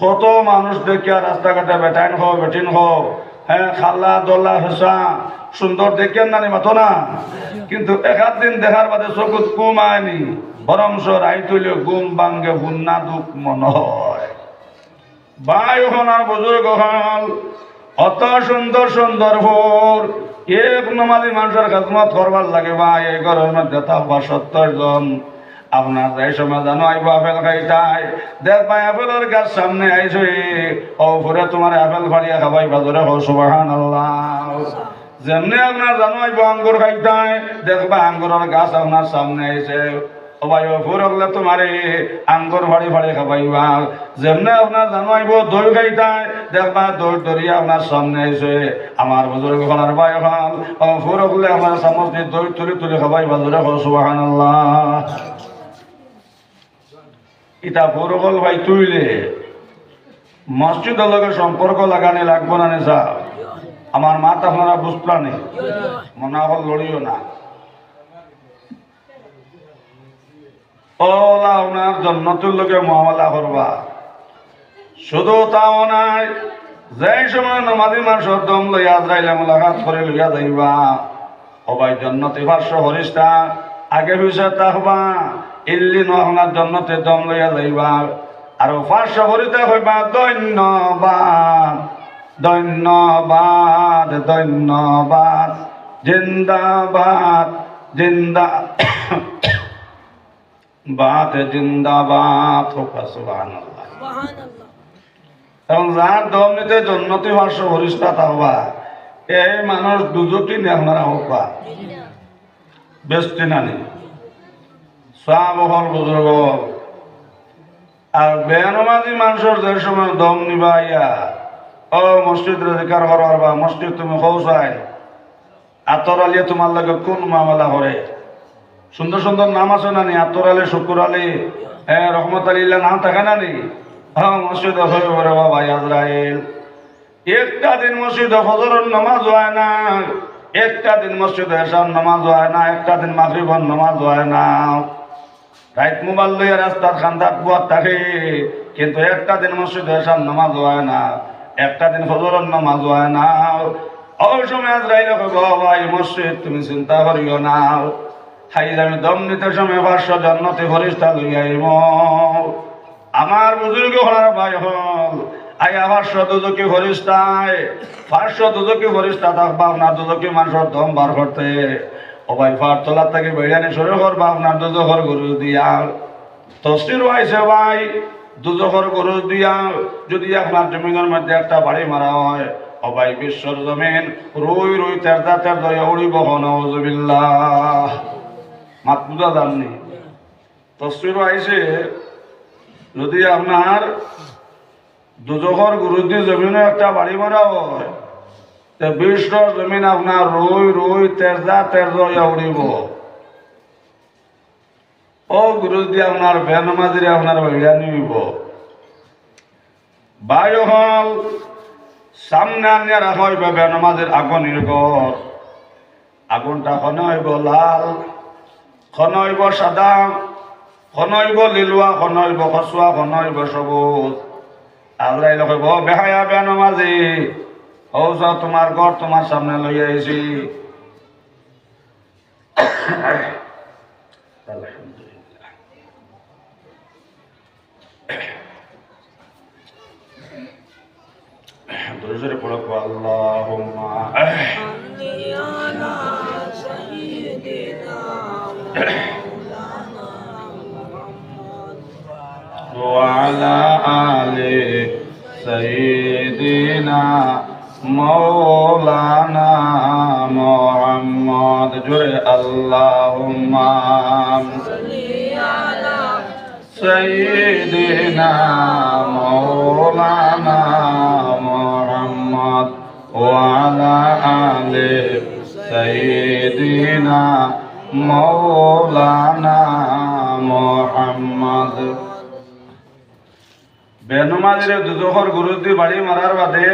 কত মানুষ দেখিয়া রাস্তাঘাটে বেটাইন হো বেটিন হো, হ্যাঁ, খাল্লা দোল্লা হেসা সুন্দর দেখিয়া নানি মাতো না, কিন্তু একাধ দিন দেখার বাদে চকুত ঘুম আয়নি, বরংস রাই তুইলে ঘুম ভাঙ্গে হুন্না দুঃখ মন হয়। ভাই হনার বুজুর্গ হল অত সুন্দর সুন্দর ভোর এক নমাজি মানুষের খেদমত করবার লাগে ভাই। এই ঘরের মধ্যে থাকবা 70 জন, আপনার যাই সময় জানো আইব আপেল খাইতাই, দেখবা আপেলের গাছ সামনে আইছে, ও ফুরে তোমার আপেল ফাড়িয়া খাবাই বাজারে হো সুবহানাল্লাহ। যেমনি আপনার জানো আইব আঙ্গুর খাইতাই, দেখবা আঙ্গুরের গাছ আপনার সামনে আইছে, ও ভাই ও ফুর হলে তোমার আঙ্গুর ফাড়ি ফাড়ি খাবাইবা। যেমনি আপনার জানো আইব দই খাইতাই, দেখবা দই দরিয়া আপনার সামনে আইছে। আমার বুজুর্গ হলার ভাই হল ও ফুর হলে আপনার চামচ দিয়ে দই তুলি তুলি খাবাই বাজারে হো সুবহানাল্লাহ। ইটা পুরগল ভাই তুইলে মসজিদের লগে সম্পর্ক লাগানি লাগবো না নে স্যার? আমার মাত আপনারা বুঝলানি, মনে হল লড়িও না। ওলা ওনার জন্নতুর লগে মহামালা করবা। শুধু তাও নাই, যে সময় নমাজি মানুষের দম লইয়া যাইলে মোলাকাত করে লইয়া যাইবা, ও ভাই জন্নতি 500 ফেরেশতা আগে পিছে থাকবা, ইল্লি নহনার জন্নতে দম লইয়া যাইবা। আর 500 ফেরেশতা হইবা ধন্যবাদ ধন্যবাদ ধন্যবাদ জিন্দাবাদ জিন্দাবাদ জিন্দাবাদ। সুবহানাল্লাহ। এখন যার দম নিতে জন্নতি 500 ফেরেশতা থাকবা, এই মানুষ দুজকি নিয়ে আপনারা হোকবা বেস্তি নানি সাবহল বুজুর্গ। আর বেনমাজি মানুষের যে সময় দম নিবা ইয়া, ও মসজিদ জিকার করার বা মসজিদ তুমি পৌঁছাই আতর আলিয়ে তোমার লাগে কোন মামলা করে? সুন্দর সুন্দর নাম আছে নানি, আতর আলী, শুকুর আলী, হ্যাঁ, রহমত আলীল্লা নাম থাকে নানি। হ্যাঁ, মসজিদ হয়ে পড়ে বাবা আজরাইল। একটা দিন মসজিদে ফজরের নামাজ হয় না, একটা দিন মসজিদে এশার নামাজ হয় না, একটা দিন মাগরিবের নামাজ হয় না। রাইত মোবাইল লইয়া রাস্তার খান্দাত বুয়ার থাকে, কিন্তু একটা দিন মসজিদে এশার নামাজ হয় না, একটা দিন ফজরের নামাজ হয় না। ওই সময় আজরাইল কইব ভাই মসজিদ তুমি চিন্তা করিও না, খাই আমি দম নিতে সময় 500 জান্নাতি ফেরেশতা লইয়া আইব। আমার বুজুর্গ হলার ভাই হল আই আবার 100 ফেরেশতায় 500 ফেরেশতা থাকবা আপনার দুজকি মানুষের দম বার করতে। ও ভাই ফার তোলা থেকে বেড়ানি শুরু করবা আপনার দুজখর গরু দিয়া। তফসির হয়েছে ভাই দুজখর গরু দিয়া যদি আপনার জমিনের মধ্যে একটা বাড়ি মারা হয়, ও ভাই বিশ্বর জমিন রুই রুই তেরদা তেরদা উড়িব নাউযুবিল্লাহ। মাত বুঝা জাননি? তফসির হয়েছে যদি আপনার দুজখর গরু দিয়ে জমিনে একটা বাড়ি মারা হয়, বিশ্বর জমিন আপনার রুই রুই তেরদা তেরদা উড়িব। ও গুরু দিয়ে আপনার বেনমাজিরে আপনার বেড়া নিব। বায়ু হল সামনে আনিয়া রাখা হইবে বেনমাজির আগুনের ঘর। আগুনটা খনে হইব লাল, খনে হইব সাদা, খনে হইব লিলুয়া, খনে হইব খসুয়া, খনে হইব সবুজ। আজরাইল কইব বেহায়া বেনমাজি, ও যাও তোমার ঘর তোমার সামনে লইয়া আইছি। দরুদ পড়ো আল্লাহুম্মা সাল্লি আলা সাইয়্যিদিনা মাওলানা মুহাম্মদ ওয়া আলা আলি সাইয়্যিদিনা মাওলানা মুহাম্মদ। জোরে আল্লাহুম্মা সাল্লি আলা সাইয়্যিদিনা মাওলানা মুহাম্মদ ওয়া আলা আলি সাইয়্যিদিনা মাওলানা মুহাম্মদ। বেনমাজিরে দুজখর গুরুদি বাড়ি মারার বাদে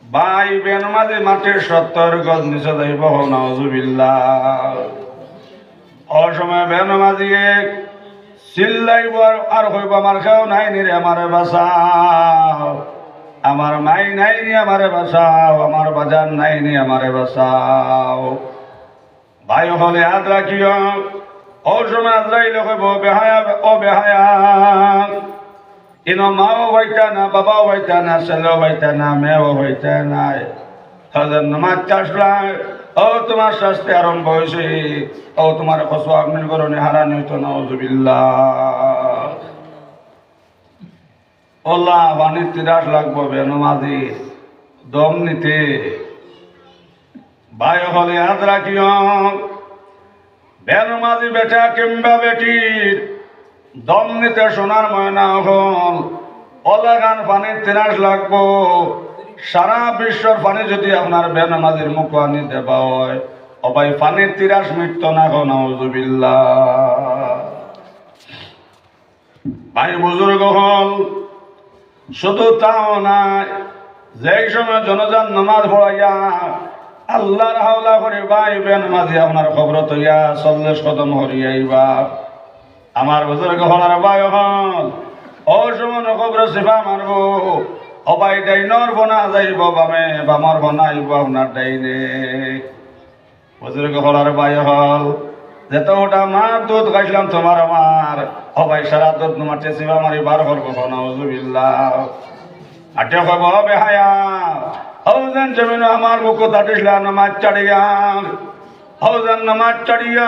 ভাই বেনমাজি মাটির 70 গজ নিচে যাইব নাউযুবিল্লাহ। অসময় বেনমাজিয়ে চিল্লাইব আর হইব আমার কেউ নাই নি রে আমারে বাঁচাও, আমার মাই নাই নি আমারে বাঁচাও, আমার বাজার নাই নি আমারে বাঁচাও। ভাই হলে হাত রাখিও, ও সময় আজরাইল কইব বেহায়া ও বেহায়া, ইনো মাও হইতা না, বাবাও হইতা না, ছেলেও হইতা না, মেয়েও হইতা নাই। হজর নামাজ চাষলাই, ও তোমার শাস্তি আরম্ভ হয়েছে, ও তোমার কসু আগ্নির করণে হারানি হইতো নাউজুবিল্লাহ। ওল্লাহ পানির তিরাস লাগবো বেনমাজি দম নিতে। ভাই হলে হাত রাখিও, বেনমাজি বেটা কিংবা বেটির দম নিতে সোনার ময়না হল অলাগান পানির তিরাস লাগবো। সারা বিশ্বর পানি যদি আপনার বেনমাজির মুখ আনিতে হয়, অবাই পানির তিরাস মৃত্যু না হো নাউজুবিল্লাহ। ভাই বুজুর্গ হল, শুধু তাও নাই, যেই সময় জনজান নামাজ পড়াইয়া আল্লাহর হাওলা করে ভাই বেনমাজি আপনার খবর তৈয়া 40 কদম হরিয়াইবা। আমার বুজুর্গ হলার ভাই হল, ও সময় খবর সিফা মারব, অবাই ডাইনর বনা যাইব বামে, বামর বনা আইব আপনার ডাইনে। বুজুর্গ হলার ভাই হল, যেত ওটা মার দুধ খাইছিলাম তোমার আমার, অবাই সারা দুধ তোমার টেসিবা মারি বার করবো নাউজুবিল্লাহ। আটে কব বেহায়া, হৌজান জমিন আমার বুক তাটিসলা নামাজ চাড়িয়া, হৌজান নামাজ চাড়িয়া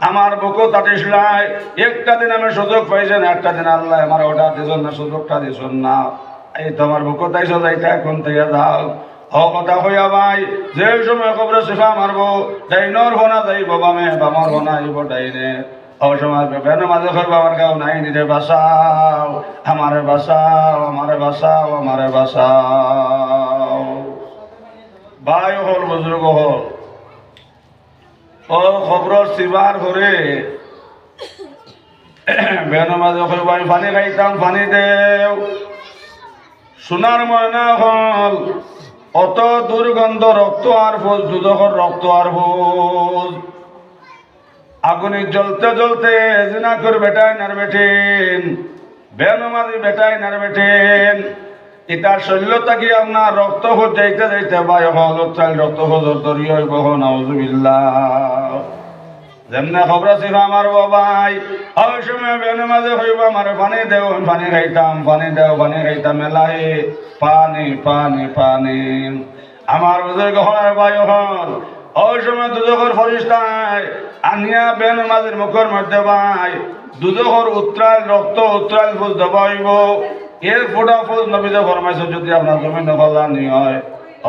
আমার বুক তাটিসলাই। একটা দিন আমি সুযোগ পাইছেন, একটা দিন আল্লাহ আমার ওটা দিছন না, সুযোগটা দিছন না। এই তোমার বুক তাইছ যাইতে এখন থেকে যাও। ও কথা হইয়া ভাই, যে সময় কবর সিফা মারবো, ডাইনর হোনা যাইব বামে, বামর হোনা আইব ডাইনে। ও সময় বেন মাঝে করবো আমার কেউ নাই নিরে বাঁচাও, আমারে বাঁচাও, আমারে বাঁচাও, আমারে বাঁচাও। ভাই হল বুজুর্গ হল, ও খবর সিবার করে বেন মাঝে করবো আমি পানি খাইতাম, পানি দেও। সোনার ময়না হল, অত দুর্গন্ধ রক্ত আর ফোজ, দুদকর রক্ত আর ফোজ। আগুনে জ্বলতে জ্বলতে জিনা করে বেটায় নার বেঠেন, বেনমাজি বেটায় নার বেঠেন। ইতার শৈল্য থাকি আপনার রক্ত ফোজ যাইতে যাইতে বাই হল উত্তাল রক্ত ফোজর দরি হইব নাউজুবিল্লাহ। যেমনে খবর ছিল আমার বাবাই, ওই সময় বেনমাজি হইব আমার পানি দেও, পানি খাইতাম, পানি দেও, পানি খাইতাম, মেলাই পানি পানি পানি। আমার বুজুর্গ হলার ভাই হল, ওই সময় দুদকর ফরিস্তায় আনিয়া বেনমাজির মুখের মধ্যে ভাই দুদকর উত্তরাল রক্ত উত্তরাল ফুল দেবাইব। এর ফোটা ফুল নবীতে ফরমাইছে, যদি আপনার জমিন ফলানি হয়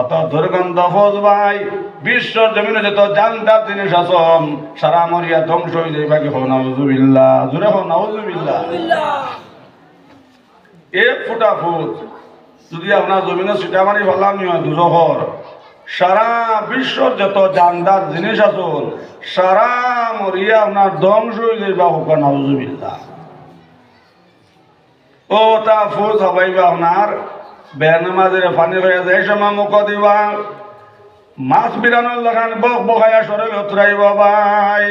অত দুর্গন্ধ ফোজ ভাই বিশ্বর জমিনে যত জানদার জিনিস আসন সারা মরিয়া ধ্বংস হয়ে যাই। বাকি হো নাউজুবিল্লাহ, জোরে হো নাউজুবিল্লাহ। এক ফোটা ফুল যদি আপনার জমিনে সিটামারি ফলানি হয় দুজহর, সারা বিশ্বর যত জানদার জিনিস আসল সারা মরিয়া আপনার ধ্বংস হয়ে যাইবা হোক নাউজুবিল্লাহ। ও তা ফুল হবাইবা আপনার বেনমাজির পানি হয়ে যায়, সময় মুখ দিবা মাছ বিরানোর লাগান বক বকাইয়া শরীর উতরাইব ভাই।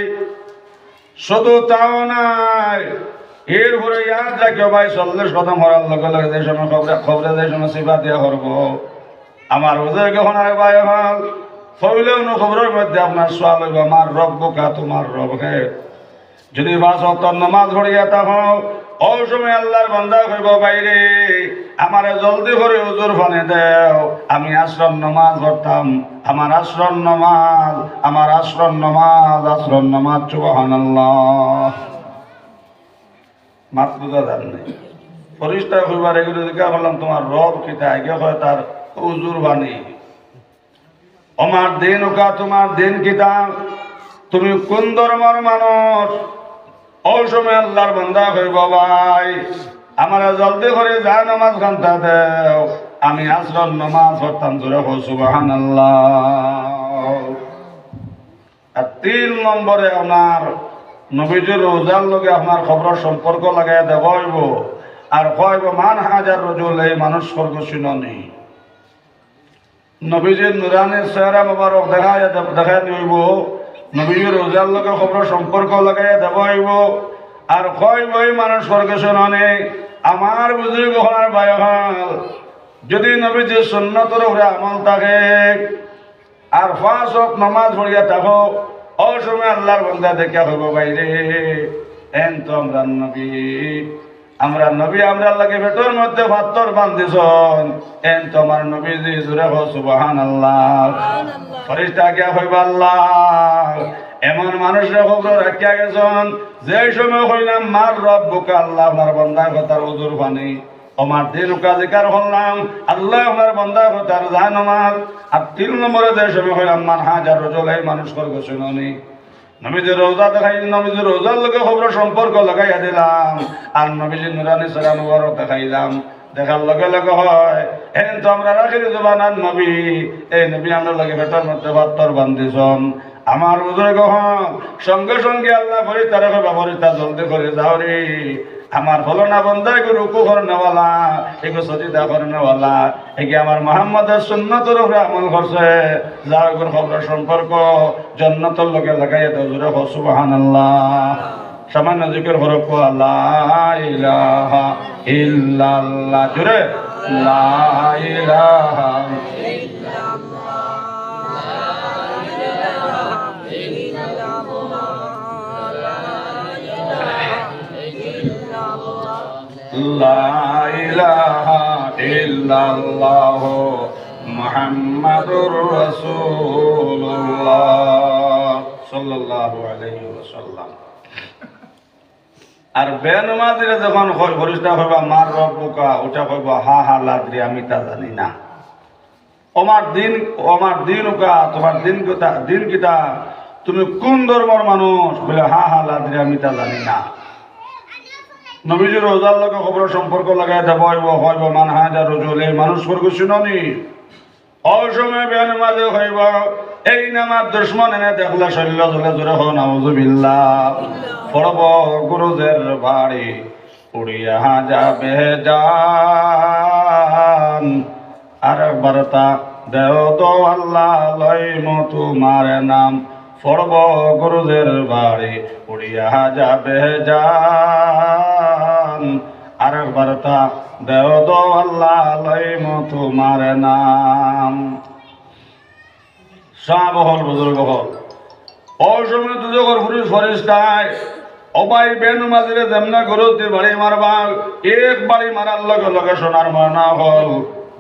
শুধু তাও নাই, এর ঘুরে ইয়াদ রাখিও ভাই 40 কদম হওয়ার লগে লগে যে সময় খবরে যে সময় সিফা দিয়া করব। আমার বুজুর্গ হনার ভাই হল, হইলেও ন খবরের মধ্যে আপনার সোয়াল হইব আমার রব বোকা তোমার রব হে। যদি 5 ওয়াক্ত নামাজ পড়িয়া থাকো, ওই সময় আল্লাহর বান্দা কইব বাইরে আমারে জলদি করে হুজুর পানি দেও, আমি আশ্রম নামাজ পড়তাম, আমার আশ্রম নামাজ, আমার আশ্রম নামাজ, আশ্রম নামাজ। সুবহানাল্লাহ। মাত বুঝা যান নাই ফরিস্তা কইবার এগুলো দেখা বললাম তোমার রব কিতা, আগে হয় তার হুজুর বাণী। আমার দিন ওকা তোমার দিন কিতা, তুমি কোন ধর্মের মানুষ? ওই সময় আল্লাহর বান্দা কইব ভাই আমার জলদি করে যা নামাজ খান্তা দেও, আমি আশ্রম নামাজ পড়তাম। জোরে হো সুবহানাল্লাহ। আর 3 নম্বরে আপনার নবীজির রোজার লগে আপনার খবর সম্পর্ক লাগাই দেব হইব। আর কইব মান হাজার রজুল, এই মানুষ স্বর্গ শুননি। নবীজির নুরানির চেহারা মোবারক দেখাই হইব, নবীজির রোজার লগে খবর সম্পর্ক লাগাই দেব হইব। আর কয় বই মানুষ স্বর্গে শোনে আমার বুজুর্গ হওয়ার ভয় হল যদি নবীজি সুন্নতের উপরে আমল থাকে আর 5 ওয়াক্ত নামাজ পড়িয়া থাকো অসময় আল্লাহর বান্দা দেখা হইব বাইরে এন তো আমরা নবী আমরা আল্লাহকে পেটের মধ্যে পাথর বান্ধিছন এন তো আমার নবীজি জুড়ে হো সুবহানাল্লাহ ফেরেশতা গিয়া হইব আল্লাহ এমন মানুষরা খবর রাখিয়া গেছেন যে সময় হইলাম মার রব্বুকা আল্লাহ আমার বান্দার কথার হুজুর পানি আমার দিন কাজিকার হলাম আল্লাহ আমার বান্দার কথার জানামাল আর 3 নম্বরে যে সময় হইলাম মান হাজার রজল এই মানুষ করব শুনুনি নবীজির রোজা দেখাই নবীজির রোজার লগে খবর সম্পর্ক লাগাইয়া দিলাম আর নবীজির নুরানি সালাম মুবারক দেখাইলাম দেখার লগে লগে হয় এখন তো আমরা রাখির জবানার নবী এই নবী আমরা লাগে ভেতর মধ্যে পাথর বান্ধিছন আমার বুজুর্গ হন সঙ্গে সঙ্গে আল্লাহ ফরিস্তারে কইবা ফরিস্তা জলদি করে যাও রে আমার ফলনা বন্দা এগো রুকু করনেওয়ালা এগো সজিদা করনেওয়ালা এগে আমার মুহাম্মদের সুন্নতের উপরে আমল করছে যাও এগুর খবর সম্পর্ক জান্নাতের লগে লাগাইয়া দাও জোরে সুবহানাল্লাহ সামান্য জিকির হরফ লা ইলাহা ইল্লাল্লাহ জোরে লা ইলাহা লা ইলাহা ইল্লাল্লাহ মুহাম্মাদুর রাসূলুল্লাহ সাল্লাল্লাহু আলাইহি ওয়াসাল্লাম আর বেনমাজিরা যখন ফরিস্তা কইবা মার রব্বুকা ওটা কইবা হা হা লাদ্রি আমি তা জানি না আমার দিন উকা তোমার দিন কিতা তুমি কোন ধর্মের মানুষ বলে হা হা লাদ্রি আমি তা জানি না নবীজির রোজার লগে খবর সম্পর্ক লাগাই দেব হইব মান হাজার রজুল এই মানুষ স্বর্গ শুননি অসময় বেনমাজে হইব এই নামার দুশ্মন এনে দেখলে শৈল্য জলে জোরে হো নাউজুবিল্লাহ পড়ব গুরুদের বাড়ি উড়িয়া যাবে জান আর বার্তা দেও তো আল্লাহ লইম তোমার নাম পড়ব গুরুদের বাড়ি উড়িয়া যাবে জান আর বার্তা দেও তো আল্লাহ লইম তোমার নাম সাবহল বুজুর্গ হল অসময় দুজগর পুরুষ ফরিস্তায় অবাই বেনমাজিরে যেমনা গরুতে বাড়ি মারবা এক বাড়ি মারার লগে লগে সোনার ময়না হল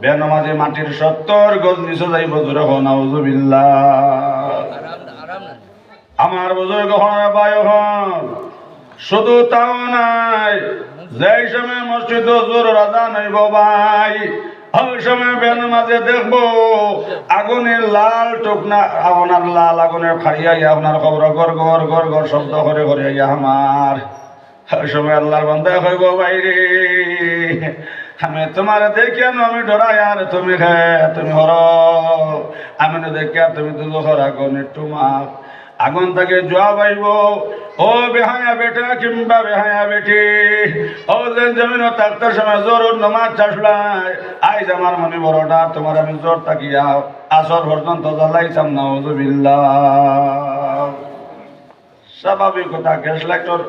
বেনমাজি মাটির 70 গজ নিচে যাইব জোরে হো নাউজুবিল্লাহ আমার বুজুর্গ হন বায়ু হন শুধু তাও নাই যে সময় মসজিদ জোর রাজা নইব ভাই ওই সময় বেনমাজে দেখবো আগুনের লাল টুকনা আপনার লাল আগুনের খাইয়া আপনার খবর গর গর গর গর শব্দ করে করে আমার ওই সময় আল্লাহর বান্দা হইব বাইরে আমি তোমার দেখিয়া আমি ডরাই আর তুমি তুমি হর আমি দেখিয়া তুমি তো যখন আগুনের টুমাক আগুন থেকে জবাব আইব ও বেহায়া বেটা কিংবা বেহায়া বেটি ও জমিন থাকতার সময় জোর নমাজ চাষলাই আইজ আমার মনে বড়টা তোমার আমি জোর তাকিয়া আসর পর্যন্ত জ্বালাইতাম নাউজুবিল্লাহ স্বাভাবিক কথা গ্যাস লাইটর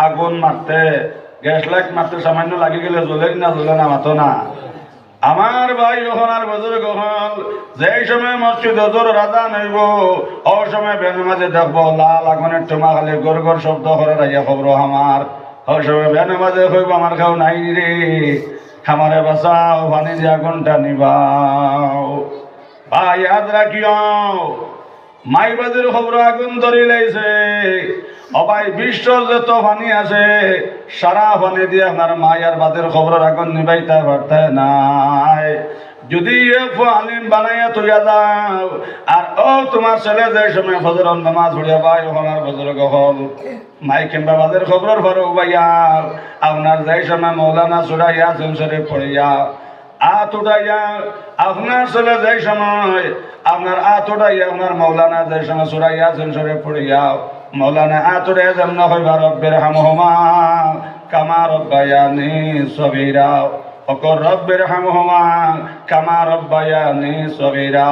আগুন মারতে গ্যাস লাইট মারতে সামান্য লাগি গেলে জ্বলে না মাতো না আমার ভাই যখন আর বুজুর্গ হল যে সময় মসজিদ জোর রাজা নইব ও সময় বেনমাজে দেখবো লাল আগুনের টুমা খালি গর গর শব্দ করে রাইয়া খবর আমার ও সময় বেনমাজে হইব আমার খাও নাই রে আমারে বাঁচাও পানি দিয়ে আগুনটা নিবাও ভাই ইয়াদ রাখিও মাইবাদের খবর আগুন ধরে লাইছে অবাই বিশ্বর যত পানি আছে সারা পানি দিয়ে আপনার মায়ার বাদের খবর আগুন নিবাইতে পারতে নাই যদি আলিম বানাইয়া তুইয়া যাও আর ও তোমার ছেলে যে সময় ফজর নামাজ পড়িয়া ভাই ওখানার ফজর গহল মাই কিংবা বাদের খবর ভর উবাইয়া আপনার যে সময় মৌলানা সুরাইয়া সংসারে পড়িয়া আত উঠাইয়া আপনার ছেলে যে সময় আপনার আত উঠাইয়া আপনার মৌলানা যে সময় সুরাইয়া সংসারে পড়িয়া মৌলানা আতুরে যেমন হইবা রব্বের হামহুমা কামা রব্বায়ানি সগীরা অকর রব্বির হামহুমা কামা রব্বায়ানি সগীরা।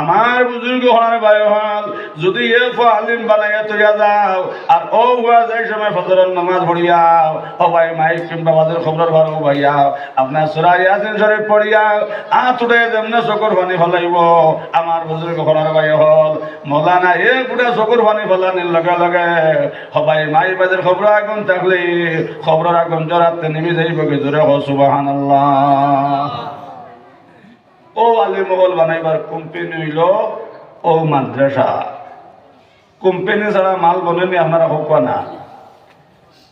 আমার বুজুর্গ হওয়ার বায়ু হল যদি এ আলিম বানাইয়া তৈয়া যাও আর ও হুয়া যাই সময় ফজরের নামাজ পড়িয়াও ও ভাই মাইক কিংবা বাজার খবরের ঘর ভাইয়াও আপনার সূরা ইয়াসিন শরীফ পড়িয়াও আতুড়ে যেমনে চকুর পানি ফলাইব আমার বুজুর্গ হওয়ার বায়ু হল মৌলানা এ পুরা চকুর পানি ফলানির লগে লগে সবাই মাই বাজার খবর আগুন থাকলে খবরের আগুন জরাতে নেমে যাইব কি জোরে হ সুবহানাল্লাহ। ও আলিম মহল বানাইবার কোম্পানি হইল ও মাদ্রাসা। কোম্পানি ছাড়া মাল বনেনি আপনারা হোক না।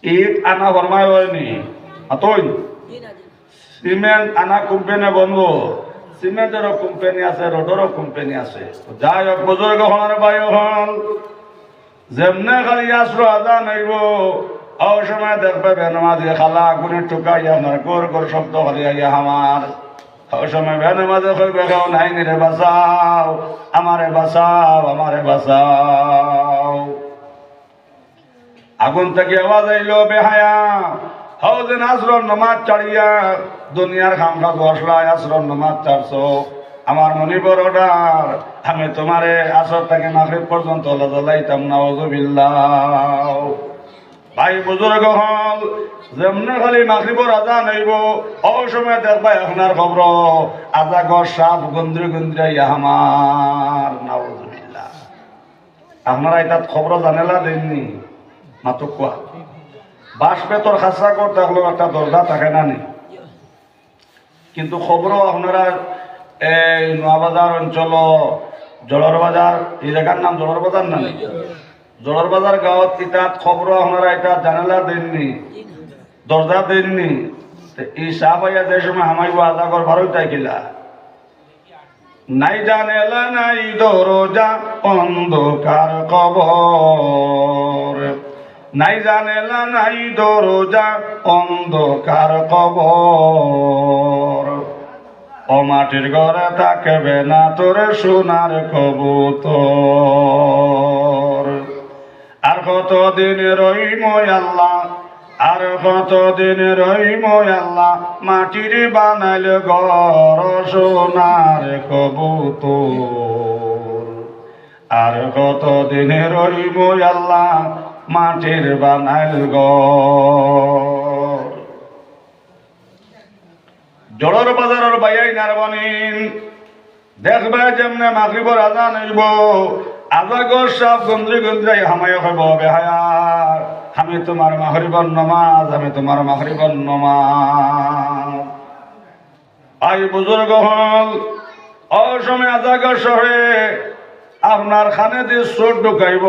ইট আনা ফরমায় হয়নি আতই সিমেন্ট আনা কোম্পানি বনব। সিমেন্টেরও কোম্পানি আছে, রোডেরও কোম্পানি আছে। যাই হোক বুজুর্গ হওয়ার বায়ু হল যেমনে খালি আসর আজান হইব ও সময় দেখবে বেনামাজি খালা আগুনের টুকাইয়া আমার গোর গোর শব্দ খালি আইয়া আমার ও সময় বেনামাজি কইবে কেউ নাই রে বাঁচাও আমারে বাঁচাও আমারে বাঁচাও। আগুন থেকে আওয়াজ আইলো বেহায়া হও যে আসর নামাজ ছাড়িয়া দুনিয়ার খামখা বসলায় আসর নামাজ ছাড়ছো আমার মনি বড়ডার আমি তোমারে আসর থেকে মাগরিব পর্যন্ত লাইতাম না ওযুবিল্লাহ। ভাই বুজুর্গ হল যেমনে খালি মাগরিবর আজান হইব ও সময় দেখবা আপনার খবর আজাগর সাপ গন্দ্রে গন্দ্রে আমার নাউযুবিল্লাহ। আপনারা এটা খবর জানেলা দেননি মাতো কোয়া বাস পেতর খাসা কর থাকলেও একটা দরজা থাকে না নি, কিন্তু খবরও আপনারা এই নোয়াবাজার অঞ্চল জলর বাজার এই জায়গার নাম জলর বাজার না জলর বাজার গাঁৱত ইটাত খবর আপনারা এটা জানালা দেননি দরজা দেননি। এই সাপ আইয়া যে সময় হামাইব আজা কর ভারত কিলা নাই জানেলা নাই দরজা অন্ধকার কবর নাই জানেলা নাই দরজা অন্ধকার কবর ও মাটির ঘরে থাকবে না তোর সোনার কবুতর। আর কতদিন রইম আল্লাহ আর কতদিন রইম আল্লাহ মাটির বানাইল ঘর সোনার কবুতর। আর কতদিন রইম আল্লাহ মাটির বানাইল ঘর। জলর বাজারের বাইয়াই নারবনিন দেখবে যেমনে মাগরিবর আজান হইব আজাগর সাপ গন্দ্রে গন্দ্রে হামায় হইব বেহায়া আমি তোমার মাগরিবর নমাজ আমি তোমার মাগরিবর নমাজ। আই বুজুর্গ হল অসময় আজাগর শহরে আপনার খানে দিয়ে চোর ঢুকাইব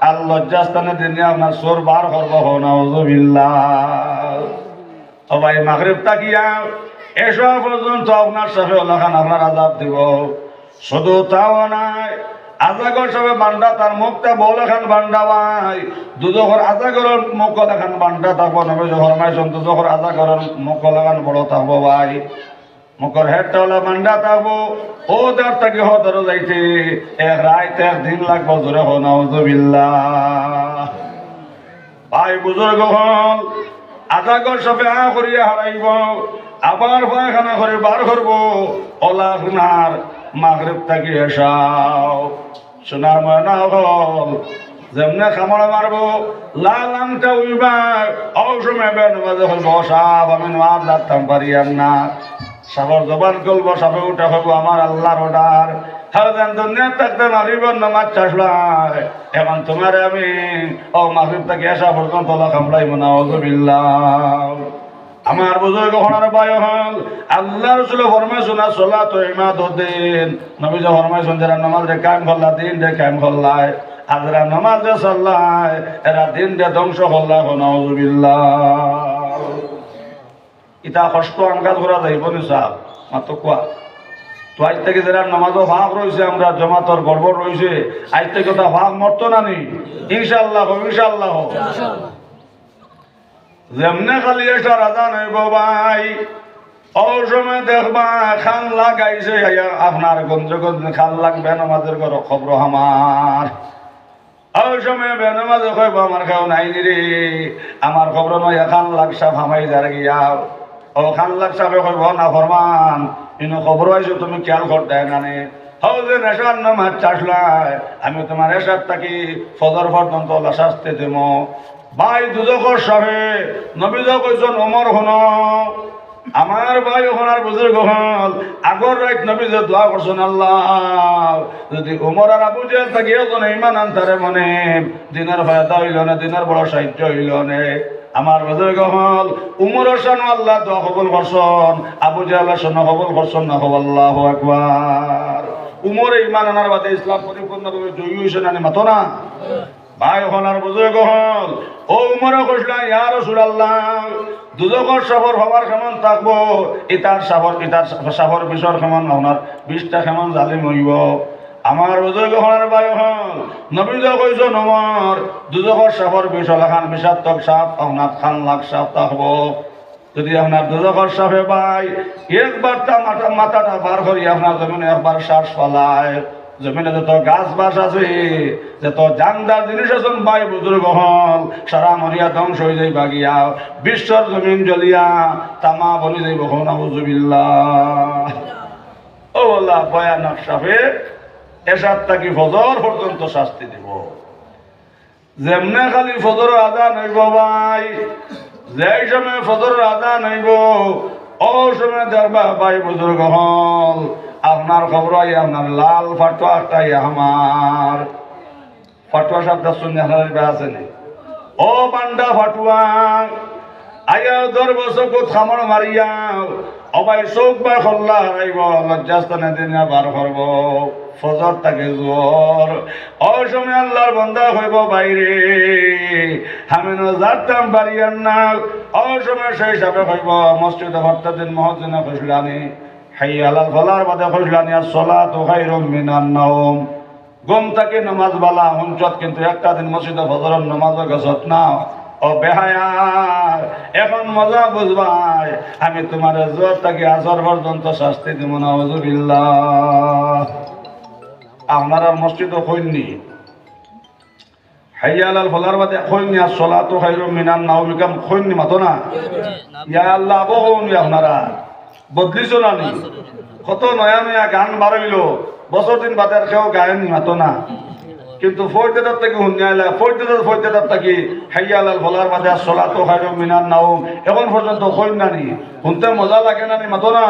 আর লজ্জাস্থানে দিনে আপনার চোর বার করব নাউযুবিল্লাহ। ও ভাই মাগরিব তাকিয়া এসব পর্যন্ত আপনার সাথে ওলাখান আপনার আজাব দিব। শুধু তাও নাই আজাগর সবে বান্ডা তার মুখটা বল এখান বান্ডা ভাই দুজোর আজাগরের মুখ এখান বান্ডা থাকবো নবে হরমাইছেন দুজোর আজাগরের মুখ লাগান বড় থাকবো ভাই মুখর হেডটা ওলা বান্ডা থাকবো ও তার থেকে হতর যাইতে এক রাত এক দিন লাগবো জোরে হো নাউযুবিল্লাহ। ভাই বুজুর্গ হল আজাগর সবে করিয়া হারাইব আবার পায়খানা করে বার করবো ওলা সোনার মাগরিব থাকি এসাও সোনার ময়না হল যেমনে খামড়া মারবো লাল আংটা উইবার অসময় বেনবাজে হইব সাপ আমি নোয়ার যাতাম পারিয়ার না সাপর জবান করবো সাপে উঠে হইব আমার আল্লাহর অর্ডার। হাজান দুনিয়ার থাকতে মাগরিবর নামাজ চাষলাই এখন তোমারে আমি ও মাগরিব থেকে আসা পর্যন্ত কামড়াইব না নাউযুবিল্লাহ। আমার বুজুর্গ হওয়ার বায়ু হল আল্লাহ রসুল ফরমাইছেন সালাত ও ইবাদতেন নবী যে ফরমাইছেন যারা নামাজ রে কায়েম করলা দিন রে কায়েম করলায় আর যারা নামাজ রে সাল্লায় এরা দিন রে ধ্বংস করলা নাউযুবিল্লাহ। ইটা কষ্ট আঙ্গাজ করা যাইব নি সাহেব মাত্র কোয়া তো আজ থেকে যারা নামাজও ভাগ রয়েছে আমরা জমাতর গড়বড় রয়েছে আজ থেকে তা ভাগ মরতো না নি ইনশাআল্লাহ ইনশাআল্লাহ। যেমনে খালি একটা রাজা নইব ভাই অসময় দেখবা খান লাগাইছে আপনার গঞ্জে গঞ্জে খান লাগবে নামাজের ঘর খবর আমার অসময় বেনামাজে কইব আমার খাও নাই রে আমার খবর নয় খান লাগ সাপ হামাই যার গিয়া ও খান লাখ সাহেব কইব না ফরমান ইনো খবর হয়েছে তুমি খেয়াল করতে নানে হৌজে নেশার নামাজ চাষলায় আমি তোমার এসার থাকি ফজর পর্যন্ত শাস্তি দেব ভাই দুজকর সাহেব নবীজ কইছেন ওমর হন আমার ভাই ওখানার বুজুর্গ হল আগর রাত নবী যে দোয়া করছেন আল্লাহ যদি ওমর আর আবু জেহেল থাকিও তো ইমান আনতারে মনে দিনের ফায়দা হইল না দিনের বড় সাহায্য হইল না আমার বুজুর্গ হল উমরের শান আল্লাহ দোয়া কবুল করছেন আবু জেহেলের শান কবুল করছেন না হব আল্লাহু আকবার উমরে ইমান আনার বাদে ইসলাম পরিপূর্ণভাবে জয়ী হইছে না মাতো না ভাই হলার বুজুর্গ হল ও উমরে কইলা ইয়া রাসূলুল্লাহ দুজকর সফর হবার কেমন থাকবো ইতার সফর বিষর কেমন ওনার 20টা কেমন জালিম হইব আমার বুজুর্গ হলার ভাই হল নবী যা কইছেন ওমর দুজকর সফর বিষর খান বিষাত্মক সাপ ওনার খান লাখ সাপ থাকবো যদি আপনার দুজকর সাপে ভাই একবার তা মাথাটা বার করি আপনার জমিনে একবার শ্বাস ফলায় জমিনে যত গাছ বাস আছে যত জানদার জিনিস আছেন ভাই বুজুর্গ হল সারা মরিয়া ধ্বংস হয়ে যাই বাগিয়া বিশ্বর জমিন জ্বলিয়া তামা বলি যাইব নাউজুবিল্লাহ ও আল্লাহ ভয়ানক সাপে এসার থাকি ফজর পর্যন্ত শাস্তি দিব যেমনে খালি ফজর আজান হইব ভাই যে সময় ফজর আজান হইব ও সময় দেখবা ভাই বুজুর্গ হল আপনার খবর আপনার লাল ফাটুয়াটাই আমার ফাটুয়া শব্দ শুনে আপনার আছে নি ও পান্ডা ফাটুয়া আয়া 10 বছর কো খামর মারিয়া অবাই চোখ বা খল্লা হারাইব লজ্জাস্থানে দিন বার করব ফজর তাকে জোর ও সময় আল্লাহর বান্দা হইব বাইরে আমি যাতাম বাড়িয়ার না ও সময় সেই হিসাবে হইব মসজিদে হঠাৎ দিন মহজিনা খুশলানি হাইয়া আলাল ফালার বাদে খুশলানি আসসালাতু খায়রুম মিনান নাওম ঘুম থেকে নামাজ বালা হুঞ্চত কিন্তু একটা দিন মসজিদে ফজরের নামাজও গছত না ও বেহায়া এখন মজা বুঝবাই আমি তোমার জোর থেকে আসর পর্যন্ত শাস্তি দিব না নাউজুবিল্লাহ আপনার আর মসজিদও কইনি হাইয়া আলাল ফালার বাদে কইনি আসসালাতু খায়রুম মিনান নাওম কাম কইনি মাতো না ইয়া আল্লাহ বহুন আপনারা বদলিছো না নি কত নয়া নয়া গান বাড়াইলো বছর দিন বাদের কেউ গায়ন মাতো না কিন্তু ফৌজদার থেকে হুঞ্জাইলা ফৌজদার থেকে হাইয়া আলাল ফালার বাদে আসসালাতু খায়রুম মিনান নাওম এখন পর্যন্ত কইন না নি শুনতে মজা লাগে না নি মাতো না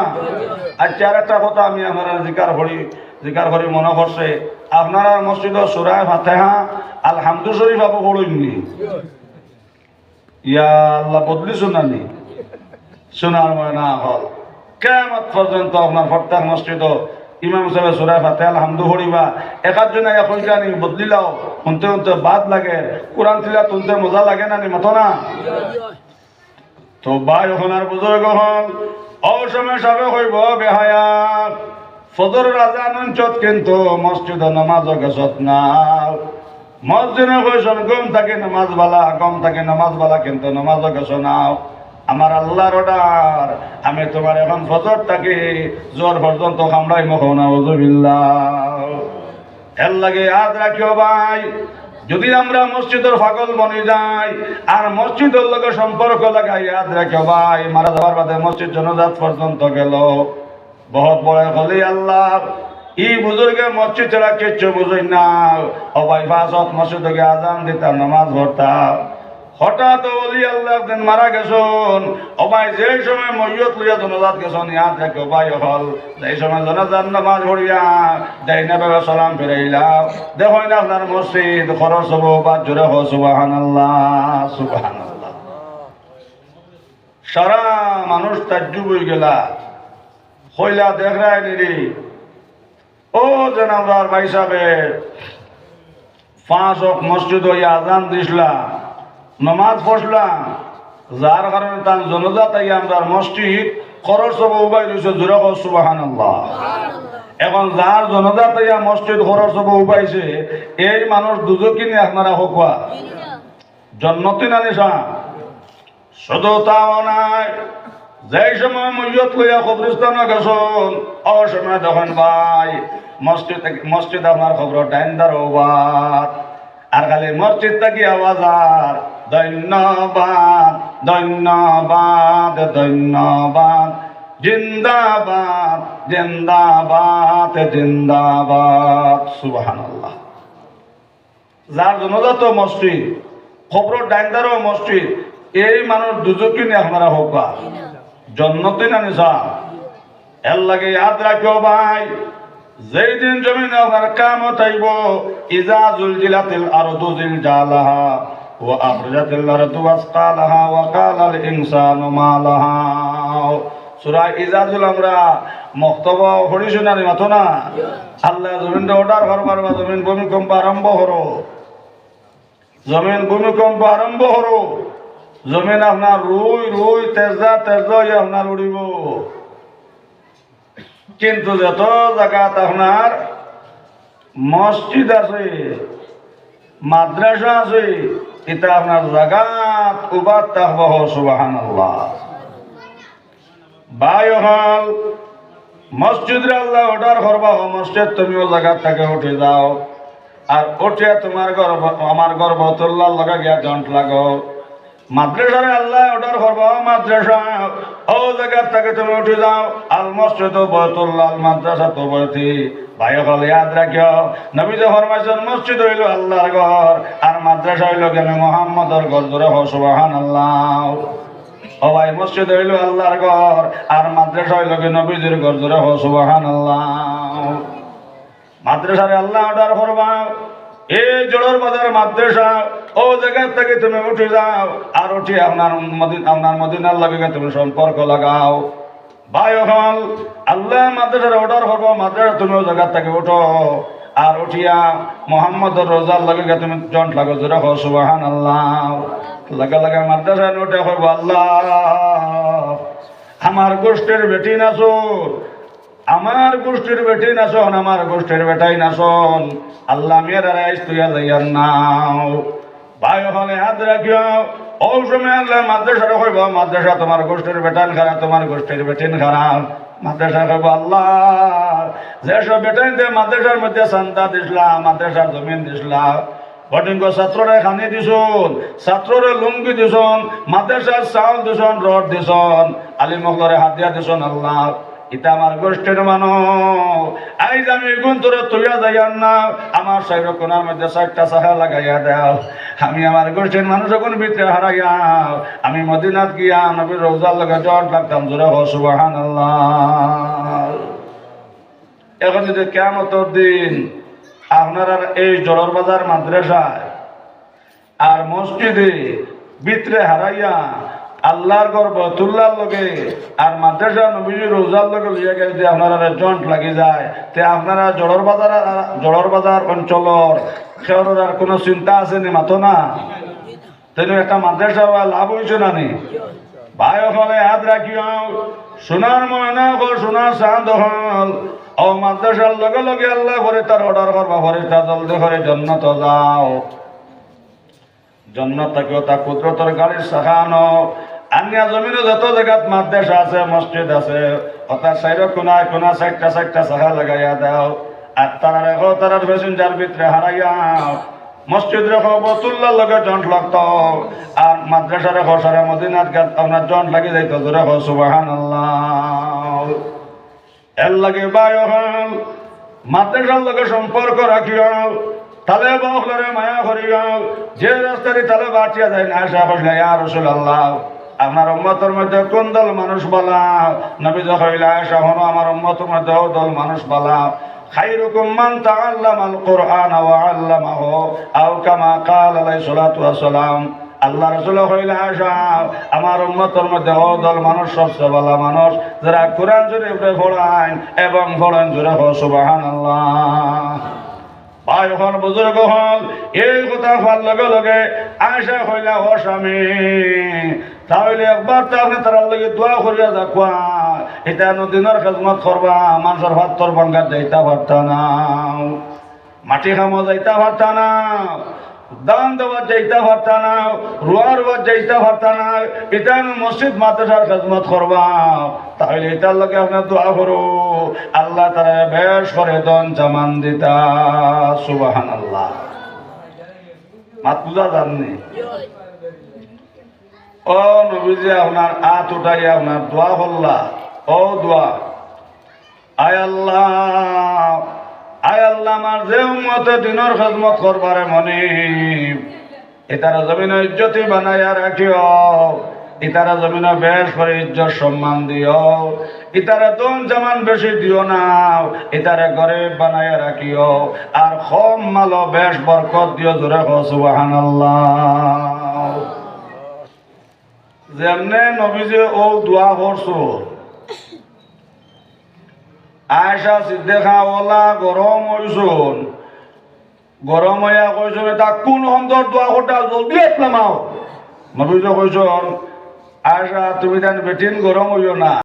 আচ্ছা আর একটা কথা আমি আপনারা জিকার করি মনে করছে আপনারা মসজিদ সূরা ফাতিহা আলহামদু শরীফ আপু পড়ুননি ইয়া আল্লাহ বদলিছো না নি শোনার ময়না হল কিয়ামত পর্যন্ত আপনার প্রত্যেক মসজিদ ইমাম সাহেব সূরা ফাতিহা আলহামদু পড়িবা একাজন এখন জানি বদলিলাও শুনতে শুনতে বাদ লাগে কোরআন তিলাওয়াত শুনতে মজা লাগে না নি মাতো না তো ভাই ওখানার বুজুর্গ হল অসময় সবে হইব বেহায়া ফজরের আজান অঞ্চত কিন্তু মসজিদ নামাজ গছত না মসজিদে কইসন গম থাকে নামাজ বালা কিন্তু নামাজ গছ নাও আমার আল্লাহর অর্ডার আমি তোমার এখন ফজর থাকি জোর পর্যন্ত কামড়াই মুখ নাউজুবিল্লাহ এর লাগে আজ রাখিও ভাই যদি আমরা মসজিদের পাগল বনে যাই আর মসজিদের লগে সম্পর্ক লাগাই ইয়াদ রাখিও ভাই মারা যাওয়ার বাদে মসজিদ জনজাত পর্যন্ত গেল বহুত বড় হলে আল্লাহ ই বুজুর্গে মসজিদ ছাড়া কিচ্ছু বুঝই না ও ভাই ফাঁসত মসজিদে আজান দিতাম নামাজ পড়তাম হঠাৎ ওলি আল্লাহ একদিন মারা গেছন ও ভাই যে সময় মইয়ত লইয়া জনজাত গেছন ইয়াদ রাখো ভাই হল যে সময় জনজাত নামাজ পড়িয়া ডাইনা বাবা সালাম ফিরাইলাম দেখো না আপনার মসজিদ খরচ হবো বা জোরে হো সুবহানাল্লাহ সুবহানাল্লাহ সারা মানুষ তাজ্জুব হয়ে গেলা হইলা দেখ রায় নিরি ও যেন আমরা ভাই সাহেব 5 ওয়াক্ত মসজিদ হইয়া আজান দিসলা নমাজ পড়লাম যার কারণে তার জনজাত আমরা মসজিদ খরচ হবো উবাই রয়েছে জোরে হো সুবহানাল্লাহ এখন যার জনজাত মসজিদ খরচ হবো উবাইছে এই মানুষ দুজকি নিয়ে আপনারা হোকা জন্নতি না নিশা শুধু তাও নাই যে সময় মইয়ত লইয়া কবরস্থান গেছন ও সময় দেখেন ভাই মসজিদ আপনার খবর ডাইন্দার ওবাদ আর খালি মসজিদ থাকি আওয়াজ আর ধন্যবাদ ধন্যবাদ ধন্যবাদ, জিন্দাবাদ জিন্দাবাদ জিন্দাবাদ। সুবহানাল্লাহ। যার জনজাত মসজিদ, খবর ডাইন্দারও মসজিদ, এই মানুষ দুজকি নিয়ে আপনারা হোক বা জন্নতে না নিশা এর লাগে ইয়াদ রাখিও ভাই, যেই দিন জমিনে আপনার কামত আইব, ইজা জুলজিলাতিল আরদু জিলজালাহা ওয়া আখরাজাতিল আরদু আসকালাহা ওয়া কালাল ইনসানু মা লাহা। সূরা ইজাজুল আমরা মক্তবা পড়িছো না রে মাথো না? আল্লাহ জমিনটা অর্ডার করবার বা জমিন ভূমিকম্প আরম্ভ হলো, জমিন ভূমিকম্প আরম্ভ হলো, জমিন আপনার রুই রুই তেজা তেজা আপনার উড়িব। কিন্তু যত জায়গাত আপনার মসজিদ আছে, মাদ্রাসা আছে, এটা আপনার জাগাত উবাদ থাকবো। সুবহানাল্লাহ। ভাই হল মসজিদে আল্লাহ অর্ডার করবা, মসজিদ তুমিও জায়গা থেকে উঠে যাও, আর উঠে তোমার গর্ব আমার গর্ব তোল্লার লগা গিয়া জন্ট লাগো। মাদ্রাসারে আল্লাহ অর্ডার করবা, মাদ্রাসা ও জায়গা থেকে তুমি উঠে যাও, আল মসজিদ বয়তুল্লাহ আল মাদ্রাসা তো বয়তি। ভাই হল ইয়াদ রাখিও, নবী যে ফরমাইছেন মসজিদ হইল আল্লাহর ঘর, আর মাদ্রাসা হইল কেন মুহাম্মদের ঘর। ধরে হ সুবহানাল্লাহ। ও ভাই, মসজিদ হইল আল্লাহর ঘর, আর মাদ্রাসা হইল কি নবীজির ঘর। ধরে হ সুবহানাল্লাহ। মাদ্রাসারে আল্লাহ অর্ডার করবা, এই জোড়র বাজার মাদ্রাসা, ও জায়গা থেকে তুমি উঠে যাও, আর উঠে আপনার মদিনার লাগে তুমি সম্পর্ক লাগাও। ভাই হল আল্লাহ মাদ্রাসার অর্ডার করবো, মাদ্রাসা তুমি ও জায়গা থেকে উঠো, আর উঠিয়া মোহাম্মদর রোজার লাগে তুমি জন্ট লাগো। জোরে হো সুবহানাল্লাহ। লাগা লাগা মাদ্রাসা উঠে করবো, আল্লাহ আমার গোষ্ঠীর বেটি নাচুন, আমার গোষ্ঠীর বেটি নাচন, আমার গোষ্ঠীর বেটাই নাচন, আল্লাহ মেয়েরা তুইয়া যাইয়ার নাও। ভাই হলে হাত রাখিও, ও সময় আল্লাহ মাদ্রাসাটা কইব, মাদ্রাসা তোমার গোষ্ঠীর বেটান খারাপ, তোমার গোষ্ঠীর বেটিন খারাপ। মাদ্রাসা কইব, আল্লাহ যেসব বেটাইন মাদ্রাসার মধ্যে সান্তা দিসলাম, মাদ্রাসার জমিন দিসলাম, বটিঙ্গ ছাত্ররা খানি দিছুন, ছাত্ররে লুঙ্গি দিছুন, মাদ্রাসার চাউল দিছুন, রড দিছুন, আলী মহলরে হাত দিয়া দিছুন। আল্লাহ এটা আমার গোষ্ঠীর মানুষ, আইজ আমি গুণ তোরে তুইয়া যাইয়ার না, আমার সাইড কোনার মধ্যে 4টা চাকা লাগাইয়া দাও। আমি আমার গোষ্ঠীর মানুষ যখন ভিতরে হারাইয়া, আমি মদিনাত গিয়া নবীর রওজার লগে জট লাগতাম। জোরে হো সুবহানাল্লাহ। এখন যদি কিয়ামতের দিন আপনারা এই জোড়র বাজার মাদ্রাসায় আর মসজিদে ভিতরে হারাইয়া আল্লাহর ঘর বয়তুল্লাহর লগে আর মাদ্রাসা নবীজির রোজার লগে লইয়া গেলে যে আপনারা জন্ট লাগি যায়, তে আপনারা জড়র বাজার অঞ্চলের খেয়ার আর কোনো চিন্তা আছে নি? মাতো না। তেন একটা মাদ্রাসা লাভ হয়েছে না নি? ভাই হলে হাত রাখিও, সোনার ময়না হল, সোনার চাঁদ হল, ও মাদ্রাসার লগে লগে আল্লাহ করে তার অর্ডার করবা, ফরিস্তা জলদি করে জন্নত যাও। জন্নত থাকেও তা কুদরতের গাড়ির সাখানো আনিয়া জমিনে যত জায়গাত মাদ্রাসা আছে, মসজিদ আছে, অর্থাৎ সাইড কোনায় কোনা 4টা শাখা লাগাইয়া দাও। আর তারা রেখো, তারার প্যাসেঞ্জার ভিতরে হারাইয়া মসজিদ রেখো বতুল্লার লগে জন্ট লাগতো, আর মাদ্রাসা রেখো সারা মদিনাত আপনার জন্ট লাগি যাইতো। জোরে হো সুবহানাল্লাহ। এর লাগে ভাই হল মাদ্রাসার লগে সম্পর্ক রাখিও, তালে বখলরে মায়া করিও, যে রাস্তায় তালে বাঁচিয়া যায় না আসা বসলে, ইয়া রাসূলুল্লাহ আপনার উম্মতের মধ্যে কোন দল মানুষ বালা? নবী কইলা, আয়েশা হনো আমার উম্মতের মধ্যে দল মানুষ বালা। খায়রুকুম মান তাআল্লামাল কুরআনা ওয়া আল্লামাহু আও কামা ক্বালা আলাইহিস সালাতু ওয়াস সালাম। আল্লাহ রাসূল কইলা, আয়েশা আমার উম্মতের মধ্যে দল মানুষ সবচেয়ে ভালো মানুষ যারা কোরআন শরীফে পড়ায় এবং পড়েন। জোরে হো সুবহানাল্লাহ। ভাই হল বুজুর্গ হল এই কথা হওয়ার লগে লগে আয়েশা কইলা, ও স্বামী তাহলে একবার তো আপনি তার লগে দোয়া করিয়া যাকুয়া, এটা নদীনের খেজমত করবা, মানুষের ভাত তোর ভাঙ্গার যাইতা পারতা না, মাটি খামো যাইতা পারতা না, দান দেওয়ার যাইতা পারতা না, রুয়ার যাইতা পারতা না, এটা মসজিদ মাদ্রাসার খেজমত করবা, তাহলে এটার লগে আপনার দোয়া করো, আল্লাহ তারা বেশ করে দন জামান দিতা। সুবহানাল্লাহ। মাত বুঝা জাননি? ও নবীজি আপনার হাত উঠাইয়া আপনার দোয়া করলা ও দোয়া আয় আল্লাহ আমার যে উম্মতে দিনের খেদমত করবারে মনে এটারা জমিন ইজ্জতি বানাইয়া রাখিও ইতারা জমিন বেশ করে ইজ্জত সম্মান দিও ইতারা দন জামান বেশি দিও না ইতারে গরিব বানাইয়া রাখিও আর কম মালো বেশ বরকত দিও জোরে কও সুবহানাল্লাহ যেমনে নবীজি ও দোয়া করছো আয়েশা সিদ্দিকা ওলা গরম হইছুন গরম হইয়া কইছুন এটা কোন সুন্দর দোয়া করতে জলদি আসলাম নবীজি কইছুন আয়েশা তুমি দেন বেটিন গরম হইও না